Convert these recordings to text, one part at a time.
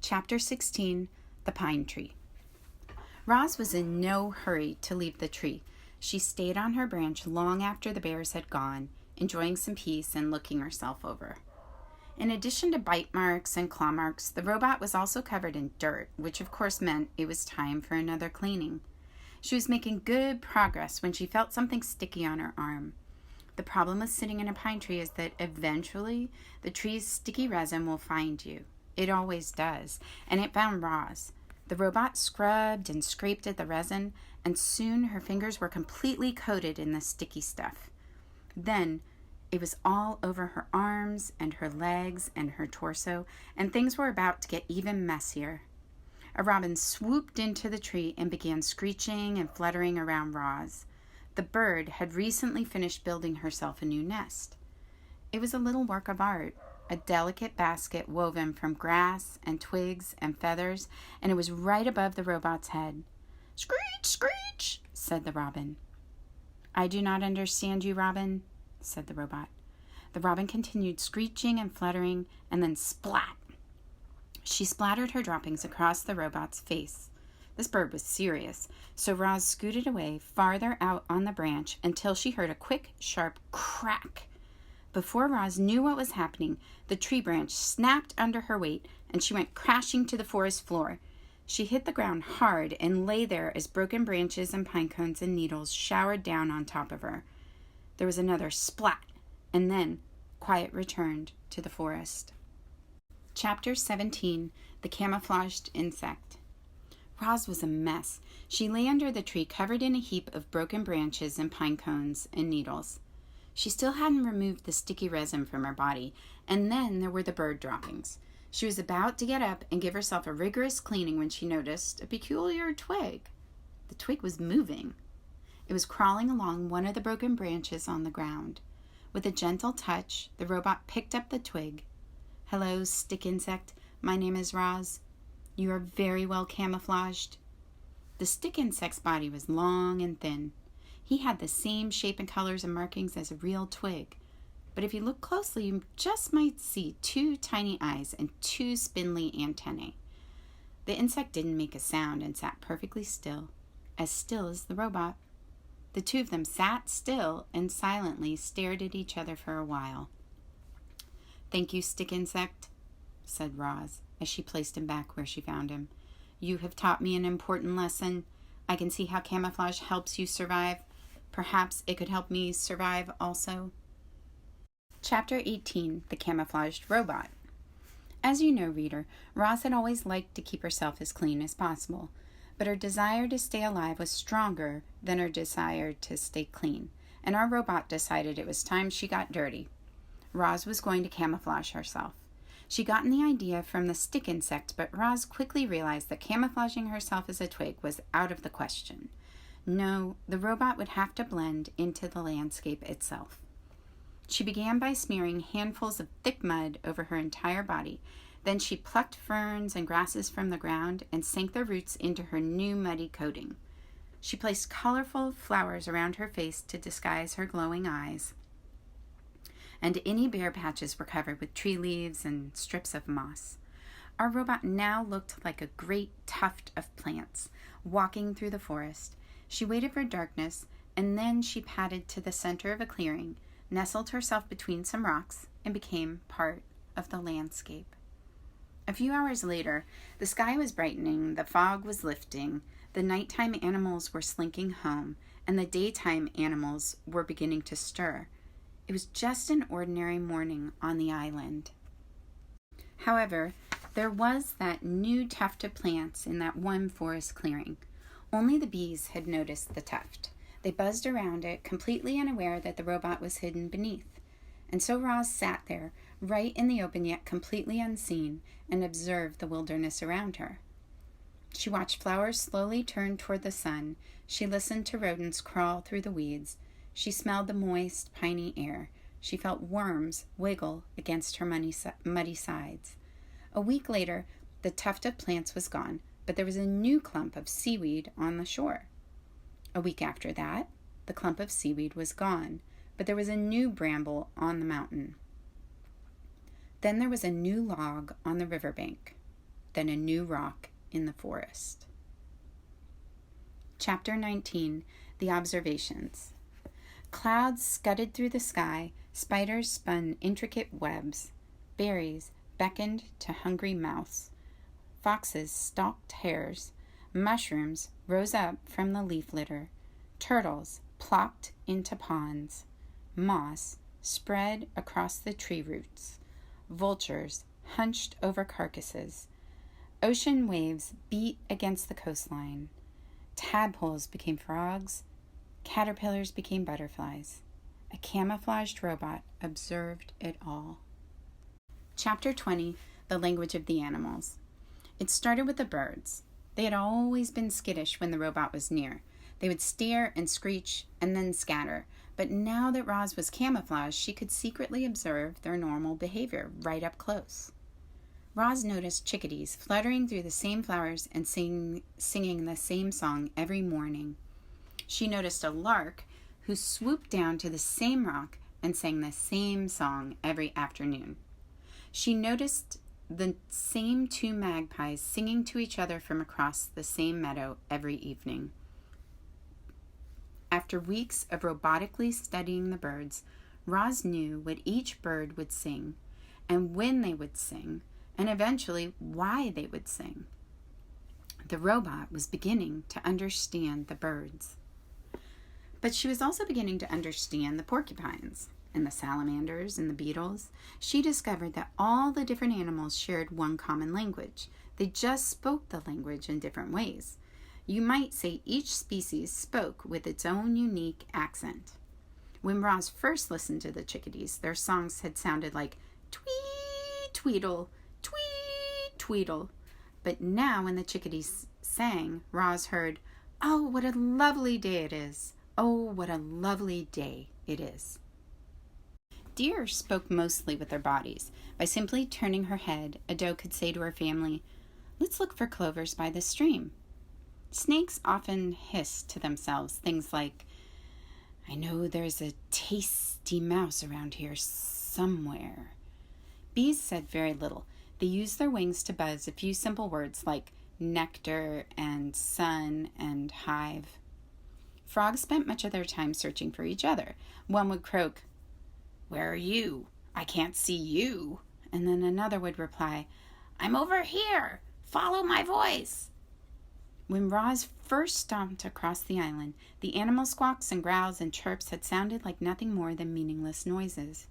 Chapter 16, The Pine Tree. Roz was in no hurry to leave the tree. She stayed on her branch long after the bears had gone, enjoying some peace and looking herself over. In addition to bite marks and claw marks, the robot was also covered in dirt, which of course meant it was time for another cleaning. She was making good progress when she felt something sticky on her arm. The problem with sitting in a pine tree is that eventually the tree's sticky resin will find you. It always does, and it found Roz. The robot scrubbed and scraped at the resin, and soon her fingers were completely coated in the sticky stuff. Then it was all over her arms and her legs and her torso, and things were about to get even messier. A robin swooped into the tree and began screeching and fluttering around Roz. The bird had recently finished building herself a new nest. It was a little work of art, a delicate basket woven from grass and twigs and feathers, and it was right above the robot's head. "Screech, screech," said the robin. "I do not understand you, Robin," said the robot. The robin continued screeching and fluttering, and then splat! She splattered her droppings across the robot's face. This bird was serious, so Roz scooted away farther out on the branch until she heard a quick, sharp crack. Before Roz knew what was happening, the tree branch snapped under her weight, and she went crashing to the forest floor. She hit the ground hard and lay there as broken branches and pine cones and needles showered down on top of her. There was another splat, and then quiet returned to the forest. Chapter 17, The Camouflaged Insect. Roz was a mess. She lay under the tree covered in a heap of broken branches and pine cones and needles. She still hadn't removed the sticky resin from her body, and then there were the bird droppings. She was about to get up and give herself a rigorous cleaning when she noticed a peculiar twig. The twig was moving. It was crawling along one of the broken branches on the ground. With a gentle touch, the robot picked up the twig. "Hello, stick insect. My name is Roz. You are very well camouflaged." The stick insect's body was long and thin. He had the same shape and colors and markings as a real twig. But if you look closely, you just might see two tiny eyes and two spindly antennae. The insect didn't make a sound and sat perfectly still as the robot. The two of them sat still and silently stared at each other for a while. "Thank you, stick insect," said Roz, as she placed him back where she found him. "You have taught me an important lesson. I can see how camouflage helps you survive. Perhaps it could help me survive also." Chapter 18, The Camouflaged Robot. As you know, reader, Roz had always liked to keep herself as clean as possible, but her desire to stay alive was stronger than her desire to stay clean, and our robot decided it was time she got dirty. Roz was going to camouflage herself. She'd gotten the idea from the stick insect, but Roz quickly realized that camouflaging herself as a twig was out of the question. No, the robot would have to blend into the landscape itself. She began by smearing handfuls of thick mud over her entire body. Then she plucked ferns and grasses from the ground and sank their roots into her new muddy coating. She placed colorful flowers around her face to disguise her glowing eyes, and any bare patches were covered with tree leaves and strips of moss. Our robot now looked like a great tuft of plants walking through the forest. She waited for darkness, and then she padded to the center of a clearing, nestled herself between some rocks, and became part of the landscape. A few hours later, the sky was brightening, the fog was lifting, the nighttime animals were slinking home, and the daytime animals were beginning to stir. It was just an ordinary morning on the island. However, there was that new tuft of plants in that one forest clearing. Only the bees had noticed the tuft. They buzzed around it, completely unaware that the robot was hidden beneath. And so Roz sat there, right in the open yet completely unseen, and observed the wilderness around her. She watched flowers slowly turn toward the sun. She listened to rodents crawl through the weeds. She smelled the moist, piney air. She felt worms wiggle against her muddy sides. A week later, the tuft of plants was gone, but there was a new clump of seaweed on the shore. A week after that, the clump of seaweed was gone, but there was a new bramble on the mountain. Then there was a new log on the riverbank. than a new rock in the forest. Chapter 19, The Observations. Clouds scudded through the sky, spiders spun intricate webs, berries beckoned to hungry mouths, foxes stalked hares, mushrooms rose up from the leaf litter, turtles plopped into ponds, moss spread across the tree roots, vultures hunched over carcasses, ocean waves beat against the coastline, tadpoles became frogs, caterpillars became butterflies. A camouflaged robot observed it all. Chapter 20, The Language of the Animals. It started with the birds. They had always been skittish when the robot was near. They would stare and screech and then scatter. But now that Roz was camouflaged, she could secretly observe their normal behavior right up close. Roz noticed chickadees fluttering through the same flowers and singing the same song every morning. She noticed a lark who swooped down to the same rock and sang the same song every afternoon. She noticed the same two magpies singing to each other from across the same meadow every evening. After weeks of robotically studying the birds, Roz knew what each bird would sing, and when they would sing, and eventually why they would sing. The robot was beginning to understand the birds. But she was also beginning to understand the porcupines and the salamanders and the beetles. She discovered that all the different animals shared one common language. They just spoke the language in different ways. You might say each species spoke with its own unique accent. When Roz first listened to the chickadees, their songs had sounded like tweet, tweedle, tweet, tweedle. But now when the chickadees sang, Roz heard, "Oh, what a lovely day it is. Oh, what a lovely day it is." Deer spoke mostly with their bodies. By simply turning her head, a doe could say to her family, "Let's look for clovers by the stream." Snakes often hissed to themselves things like, "I know there's a tasty mouse around here somewhere." Bees said very little. They used their wings to buzz a few simple words like nectar and sun and hive. Frogs spent much of their time searching for each other. One would croak, "Where are you? I can't see you." And then another would reply, "I'm over here. Follow my voice." When Roz first stomped across the island, the animal squawks and growls and chirps had sounded like nothing more than meaningless noises.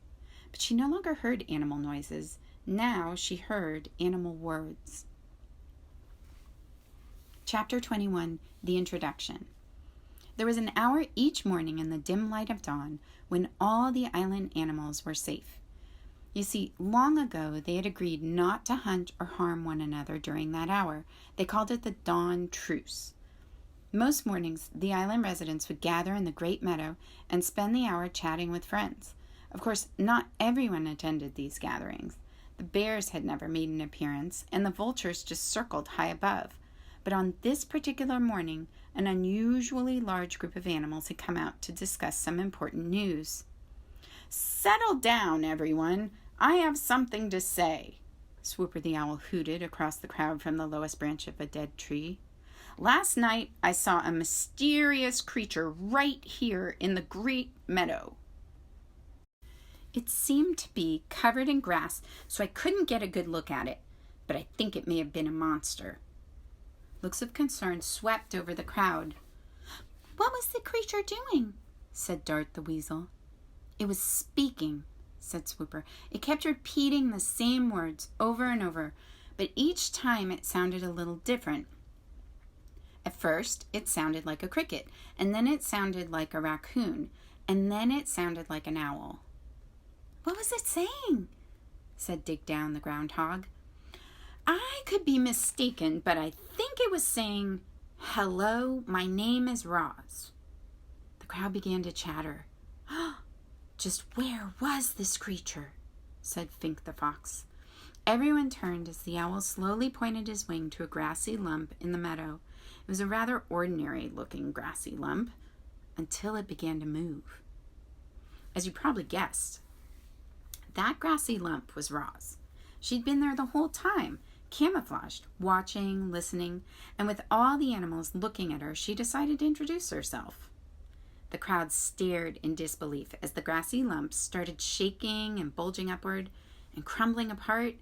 But she no longer heard animal noises. Now she heard animal words. Chapter 21, The Introduction. There was an hour each morning in the dim light of dawn when all the island animals were safe. You see, long ago they had agreed not to hunt or harm one another during that hour. They called it the dawn truce. Most mornings, the island residents would gather in the great meadow and spend the hour chatting with friends. Of course, not everyone attended these gatherings. The bears had never made an appearance, and the vultures just circled high above. But on this particular morning, an unusually large group of animals had come out to discuss some important news. "Settle down, everyone. I have something to say," Swooper the owl hooted across the crowd from the lowest branch of a dead tree. "Last night I saw a mysterious creature right here in the great meadow. It seemed to be covered in grass, so I couldn't get a good look at it, but I think it may have been a monster." Looks of concern swept over the crowd. "What was the creature doing?" said Dart the weasel. "It was speaking," said Swooper. "It kept repeating the same words over and over, but each time it sounded a little different. At first, it sounded like a cricket, and then it sounded like a raccoon, and then it sounded like an owl." "What was it saying?" said Dig Down the groundhog. "I could be mistaken, but I think it was saying, 'Hello, my name is Roz.'" The crowd began to chatter. "Just where was this creature?" said Fink the fox. Everyone turned as the owl slowly pointed his wing to a grassy lump in the meadow. It was a rather ordinary-looking grassy lump until it began to move. As you probably guessed, that grassy lump was Roz. She'd been there the whole time, Camouflaged, watching, listening, and with all the animals looking at her, she decided to introduce herself. The crowd stared in disbelief as the grassy lumps started shaking and bulging upward and crumbling apart,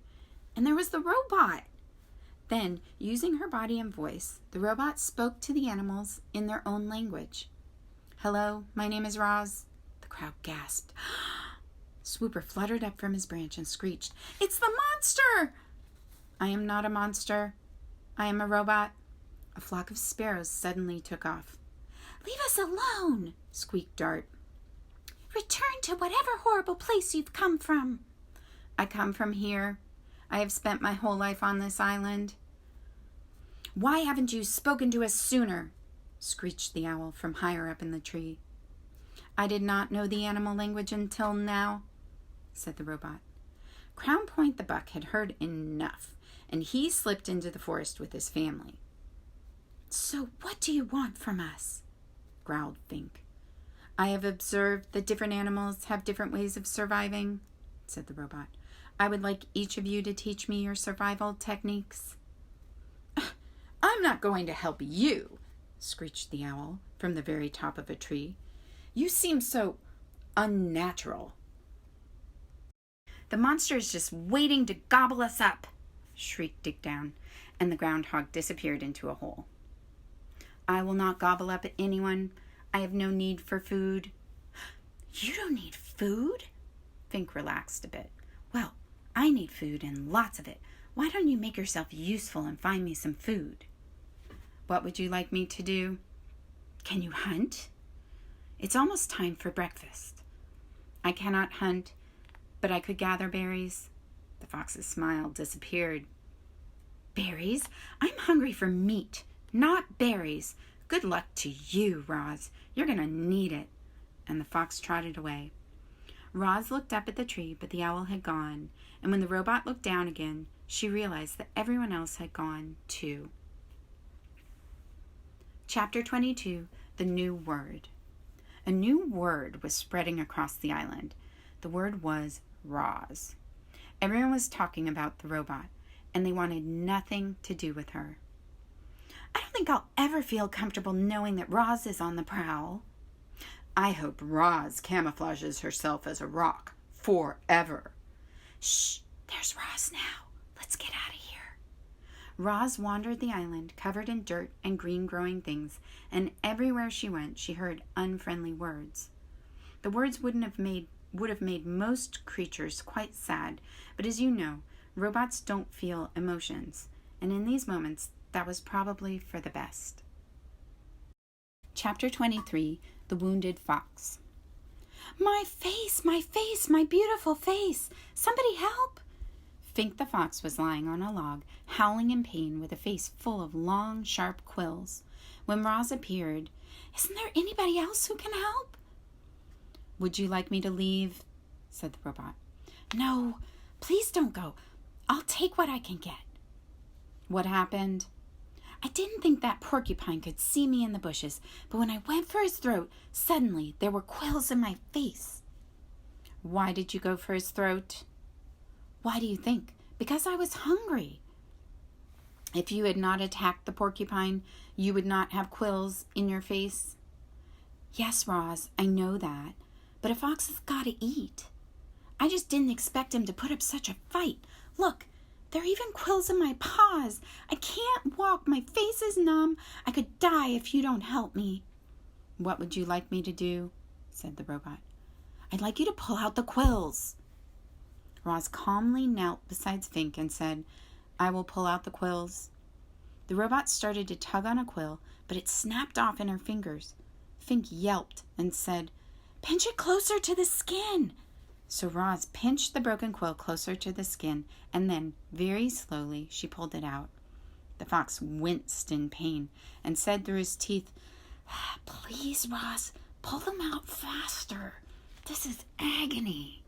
and there was the robot. Then, using her body and voice, the robot spoke to the animals in their own language. "Hello, my name is Roz." The crowd gasped. Swooper fluttered up from his branch and screeched, "It's the monster!" "I am not a monster. I am a robot." A flock of sparrows suddenly took off. "Leave us alone," squeaked Dart. "Return to whatever horrible place you've come from." "I come from here. I have spent my whole life on this island." "Why haven't you spoken to us sooner?" screeched the owl from higher up in the tree. "I did not know the animal language until now," said the robot. Crown Point the buck had heard enough, and he slipped into the forest with his family. "So what do you want from us?" growled Fink. "I have observed that different animals have different ways of surviving," said the robot. "I would like each of you to teach me your survival techniques." "I'm not going to help you," screeched the owl from the very top of a tree. "You seem so unnatural." "The monster is just waiting to gobble us up," shrieked Dig Down, and the groundhog disappeared into a hole. "I will not gobble up at anyone. I have no need for food." "You don't need food?" Fink relaxed a bit. "Well, I need food and lots of it. Why don't you make yourself useful and find me some food?" "What would you like me to do?" "Can you hunt?" "It's almost time for breakfast." "I cannot hunt, but I could gather berries." The fox's smile disappeared. "Berries? I'm hungry for meat, not berries. Good luck to you, Roz. You're going to need it." And the fox trotted away. Roz looked up at the tree, but the owl had gone, and when the robot looked down again, she realized that everyone else had gone too. Chapter 22, The New Word. A new word was spreading across the island. The word was Roz. Everyone was talking about the robot, and they wanted nothing to do with her. "I don't think I'll ever feel comfortable knowing that Roz is on the prowl." "I hope Roz camouflages herself as a rock forever." "Shh, there's Roz now. Let's get out of here." Roz wandered the island, covered in dirt and green growing things, and everywhere she went, she heard unfriendly words. The words would have made most creatures quite sad, but as you know, robots don't feel emotions, and in these moments, that was probably for the best. Chapter 23, The Wounded Fox. My face, my beautiful face! Somebody help!" Fink the fox was lying on a log, howling in pain with a face full of long, sharp quills. When Roz appeared, "Isn't there anybody else who can help?" "Would you like me to leave?" said the robot. "No, please don't go. I'll take what I can get." "What happened?" "I didn't think that porcupine could see me in the bushes, but when I went for his throat, suddenly there were quills in my face." "Why did you go for his throat?" "Why do you think? Because I was hungry." "If you had not attacked the porcupine, you would not have quills in your face?" "Yes, Roz, I know that. But a fox has got to eat. I just didn't expect him to put up such a fight. Look, there are even quills in my paws. I can't walk. My face is numb. I could die if you don't help me." "What would you like me to do?" said the robot. "I'd like you to pull out the quills." Roz calmly knelt beside Fink and said, "I will pull out the quills." The robot started to tug on a quill, but it snapped off in her fingers. Fink yelped and said, "Pinch it closer to the skin." So Roz pinched the broken quill closer to the skin, and then, very slowly, she pulled it out. The fox winced in pain and said through his teeth, "Please, Roz, pull them out faster. This is agony."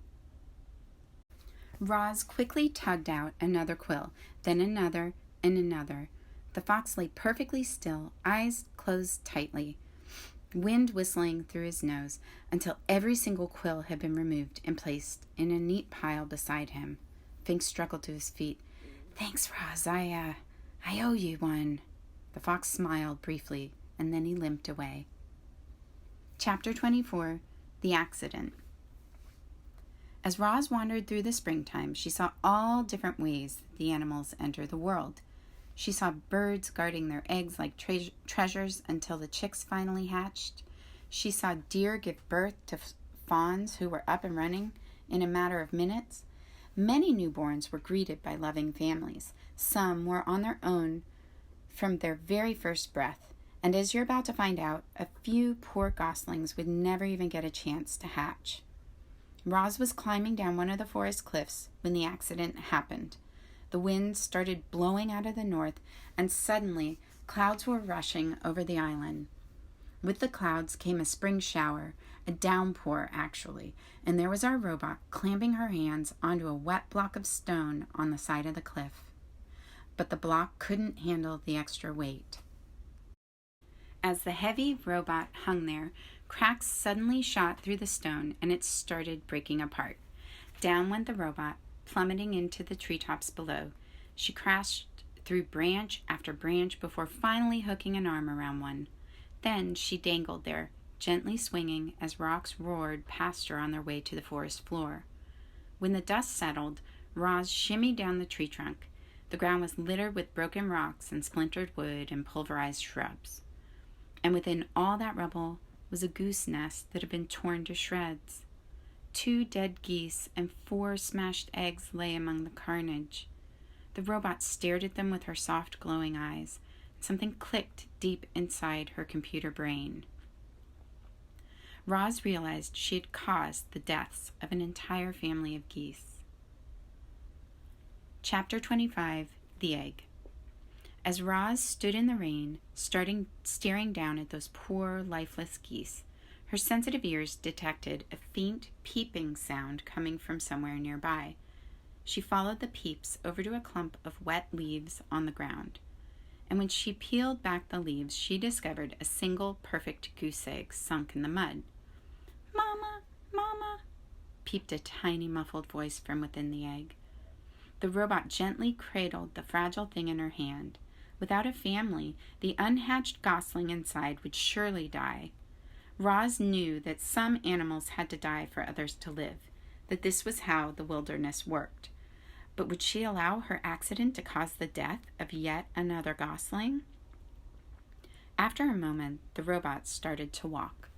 Roz quickly tugged out another quill, then another and another. The fox lay perfectly still, eyes closed tightly, wind whistling through his nose, until every single quill had been removed and placed in a neat pile beside him. Fink struggled to his feet. Thanks, Roz. I owe you one. The fox smiled briefly, and then he limped away. Chapter 24, The Accident. As Roz wandered through the springtime, she saw all different ways the animals enter the world. She saw birds guarding their eggs like treasures until the chicks finally hatched. She saw deer give birth to fawns who were up and running in a matter of minutes. Many newborns were greeted by loving families. Some were on their own from their very first breath. And as you're about to find out, a few poor goslings would never even get a chance to hatch. Roz was climbing down one of the forest cliffs when the accident happened. The wind started blowing out of the north, and suddenly clouds were rushing over the island. With the clouds came a spring shower, a downpour actually, and there was our robot clamping her hands onto a wet block of stone on the side of the cliff. But the block couldn't handle the extra weight. As the heavy robot hung there, cracks suddenly shot through the stone and it started breaking apart. Down went the robot, plummeting into the treetops below. She crashed through branch after branch before finally hooking an arm around one. Then she dangled there, gently swinging as rocks roared past her on their way to the forest floor. When the dust settled, Roz shimmied down the tree trunk. The ground was littered with broken rocks and splintered wood and pulverized shrubs. And within all that rubble was a goose nest that had been torn to shreds. 2 dead geese and 4 smashed eggs lay among the carnage. The robot stared at them with her soft, glowing eyes. Something clicked deep inside her computer brain. Roz realized she had caused the deaths of an entire family of geese. Chapter 25, The Egg. As Roz stood in the rain, staring down at those poor, lifeless geese, her sensitive ears detected a faint peeping sound coming from somewhere nearby. She followed the peeps over to a clump of wet leaves on the ground. And when she peeled back the leaves, she discovered a single perfect goose egg sunk in the mud. "Mama, Mama," peeped a tiny muffled voice from within the egg. The robot gently cradled the fragile thing in her hand. Without a family, the unhatched gosling inside would surely die. Roz knew that some animals had to die for others to live, that this was how the wilderness worked. But would she allow her accident to cause the death of yet another gosling? After a moment, the robot started to walk.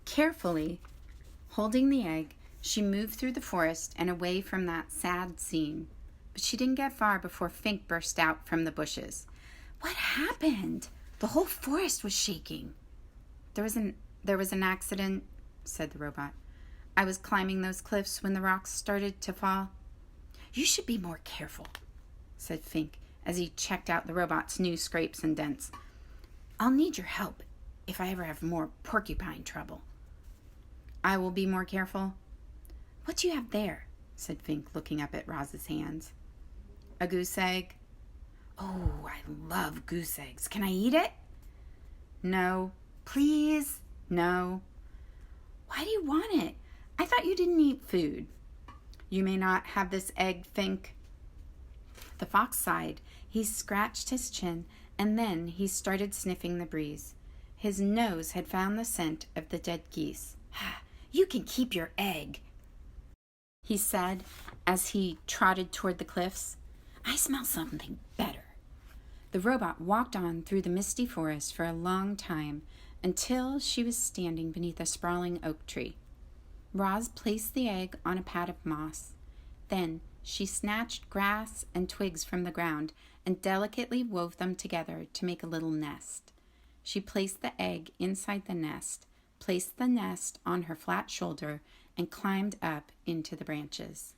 Carefully, holding the egg, she moved through the forest and away from that sad scene. But she didn't get far before Fink burst out from the bushes. "What happened? The whole forest was shaking." There was an accident," said the robot. "I was climbing those cliffs when the rocks started to fall." "You should be more careful," said Fink as he checked out the robot's new scrapes and dents. "I'll need your help if I ever have more porcupine trouble." "I will be more careful." "What do you have there?" said Fink, looking up at Roz's hands. "A goose egg." "Oh, I love goose eggs. Can I eat it?" "No." "Please?" "No." "Why do you want it? I thought you didn't eat food." "You may not have this egg, Fink." The fox sighed. He scratched his chin, and then he started sniffing the breeze. His nose had found the scent of the dead geese. "You can keep your egg," he said as he trotted toward the cliffs. "I smell something better." The robot walked on through the misty forest for a long time until she was standing beneath a sprawling oak tree. Roz placed the egg on a pad of moss. Then she snatched grass and twigs from the ground and delicately wove them together to make a little nest. She placed the egg inside the nest, placed the nest on her flat shoulder, and climbed up into the branches.